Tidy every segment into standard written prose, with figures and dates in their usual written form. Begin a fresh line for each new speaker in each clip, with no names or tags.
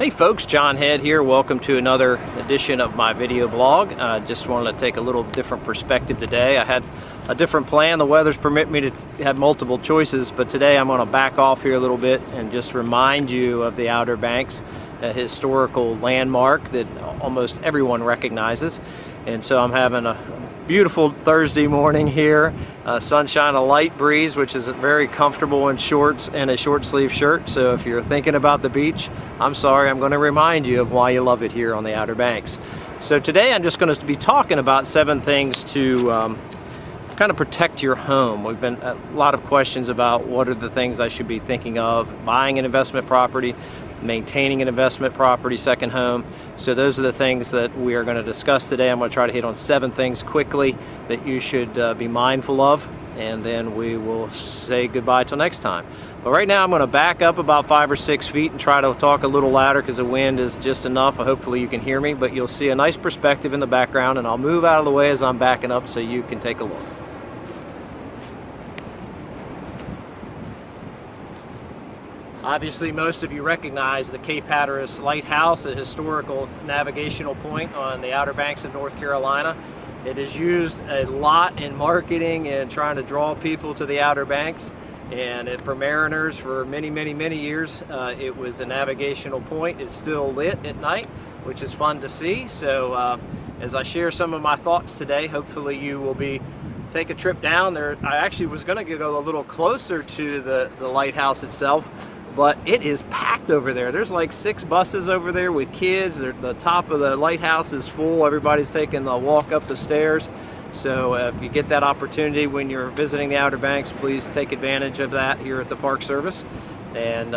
Howdy folks, John Head here. Welcome to another edition of my video blog. I just wanted to take a little different perspective today. I had a different plan. The weather's permit me to have multiple choices, but today I'm going to back off here a little bit and just remind you of the Outer Banks, a historical landmark that almost everyone recognizes. And so I'm having a beautiful Thursday morning here, sunshine, a light breeze, which is very comfortable in shorts and a short sleeve shirt. So if you're thinking about the beach, I'm sorry, I'm going to remind you of why you love it here on the Outer Banks. So today I'm just going to be talking about 7 things to kind of protect your home. We've been a lot of questions about what are the things I should be thinking of buying an investment property, maintaining an investment property, second home. So those are the things that we are going to discuss today. I'm going to try to hit on 7 things quickly that you should be mindful of, and then we will say goodbye till next time. But right now I'm going to back up about 5 or 6 feet and try to talk a little louder because the wind is just enough. Hopefully you can hear me, but you'll see a nice perspective in the background, and I'll move out of the way as I'm backing up so you can take a look. Obviously, most of you recognize the Cape Hatteras Lighthouse, a historical navigational point on the Outer Banks of North Carolina. It is used a lot in marketing and trying to draw people to the Outer Banks. And for mariners, for many, many, many years, it was a navigational point. It's still lit at night, which is fun to see. So as I share some of my thoughts today, hopefully you will take a trip down there. I actually was going to go a little closer to the lighthouse itself, but it is packed over there. There's like 6 buses over there with kids. The top of the lighthouse is full. Everybody's taking a walk up the stairs. So if you get that opportunity when you're visiting the Outer Banks, please take advantage of that here at the Park Service and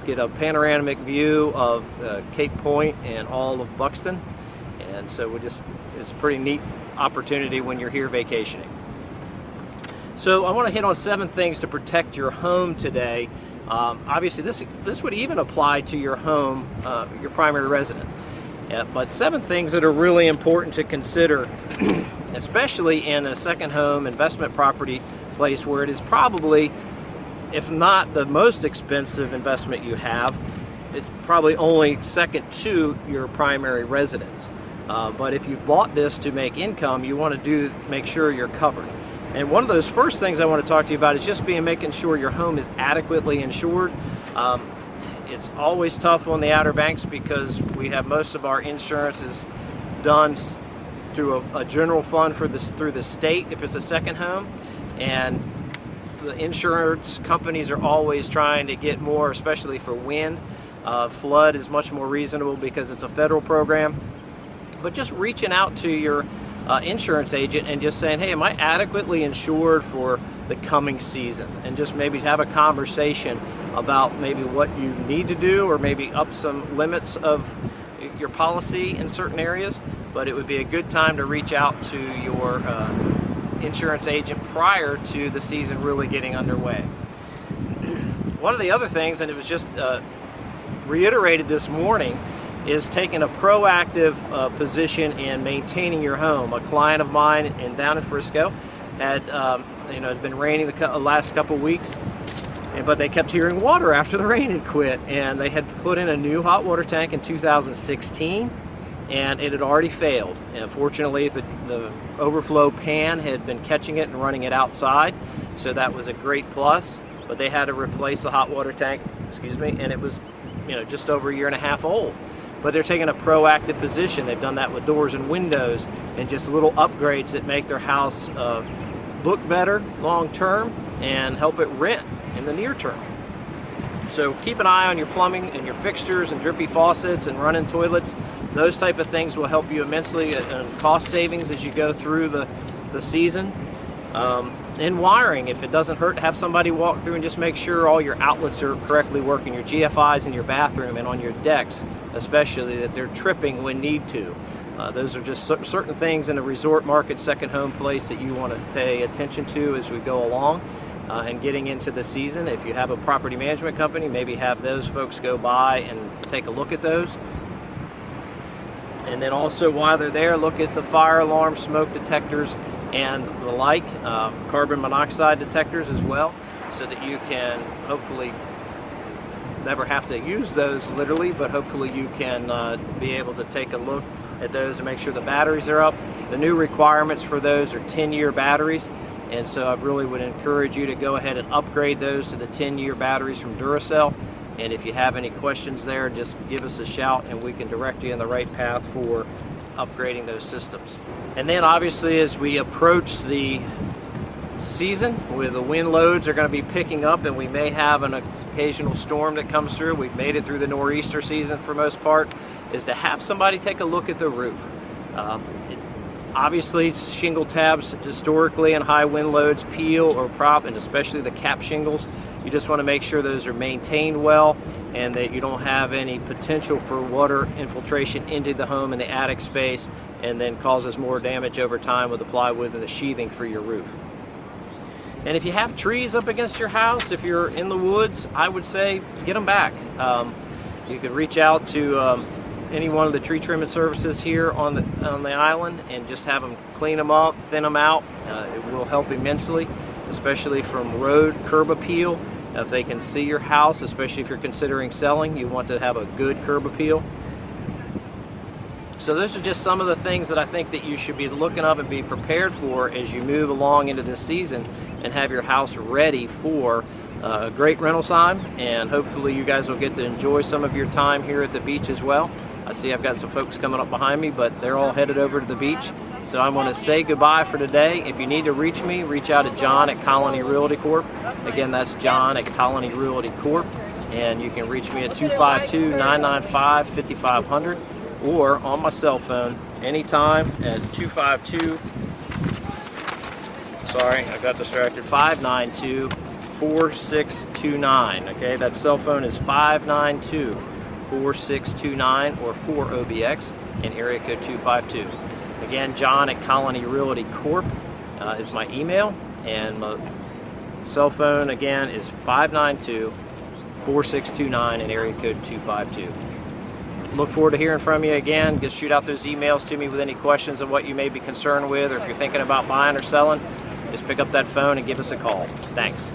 get a panoramic view of Cape Point and all of Buxton. And so it's a pretty neat opportunity when you're here vacationing. So I want to hit on 7 things to protect your home today. Obviously, this would even apply to your home, your primary resident. But 7 things that are really important to consider, especially in a second home investment property place where it is probably, if not the most expensive investment you have, it's probably only second to your primary residence. But if you've bought this to make income, you want to make sure you're covered. And one of those first things I want to talk to you about is just making sure your home is adequately insured. It's always tough on the Outer Banks because we have most of our insurances done through a general fund through the state if it's a second home. And the insurance companies are always trying to get more, especially for wind. Flood is much more reasonable because it's a federal program. But just reaching out to your insurance agent and just saying, hey, am I adequately insured for the coming season? And just maybe have a conversation about maybe what you need to do or maybe up some limits of your policy in certain areas. But it would be a good time to reach out to your insurance agent prior to the season really getting underway. One of the other things, and it was just reiterated this morning, is taking a proactive position in maintaining your home. A client of mine down in Frisco had, it had been raining the last couple weeks, but they kept hearing water after the rain had quit, and they had put in a new hot water tank in 2016, and it had already failed. And fortunately, the overflow pan had been catching it and running it outside, so that was a great plus. But they had to replace the hot water tank, and it was, just over a year and a half old. But they're taking a proactive position. They've done that with doors and windows and just little upgrades that make their house look better long term and help it rent in the near term. So keep an eye on your plumbing and your fixtures and drippy faucets and running toilets. Those type of things will help you immensely in cost savings as you go through the season. And wiring, if it doesn't hurt to have somebody walk through and just make sure all your outlets are correctly working, your GFIs in your bathroom and on your decks, especially, that they're tripping when need to. Those are just certain things in a resort market, second home place that you want to pay attention to as we go along and getting into the season. If you have a property management company, maybe have those folks go by and take a look at those. And then also while they're there, look at the fire alarm, smoke detectors, and the like, carbon monoxide detectors as well, so that you can hopefully never have to use those literally, but hopefully you can be able to take a look at those and make sure the batteries are up. The new requirements for those are 10-year batteries, and so I really would encourage you to go ahead and upgrade those to the 10-year batteries from Duracell. And if you have any questions there, just give us a shout and we can direct you in the right path for upgrading those systems. And then obviously as we approach the season, where the wind loads are going to be picking up and we may have an occasional storm that comes through, we've made it through the nor'easter season for most part, is to have somebody take a look at the roof. Obviously shingle tabs historically and high wind loads peel or prop, and especially the cap shingles. You just want to make sure those are maintained well and that you don't have any potential for water infiltration into the home and the attic space, and then causes more damage over time with the plywood and the sheathing for your roof. And if you have trees up against your house, if you're in the woods, I would say get them back. You could reach out to any one of the tree trimming services here on the island and just have them clean them up, thin them out. It will help immensely, especially from road curb appeal. If they can see your house, especially if you're considering selling, you want to have a good curb appeal. So those are just some of the things that I think that you should be looking up and be prepared for as you move along into this season and have your house ready for a great rental time. And hopefully you guys will get to enjoy some of your time here at the beach as well. I see I've got some folks coming up behind me, but they're all headed over to the beach. So I'm going to say goodbye for today. If you need to reach me, reach out to John at Colony Realty Corp. Again, that's John at Colony Realty Corp. And you can reach me at 252-995-5500 or on my cell phone anytime at 592-4629. Okay, that cell phone is 592-4629 or 4OBX and area code 252. Again, John at Colony Realty Corp is my email, and my cell phone again is 592-4629 and area code 252. Look forward to hearing from you again. Just shoot out those emails to me with any questions of what you may be concerned with, or if you're thinking about buying or selling, just pick up that phone and give us a call. Thanks.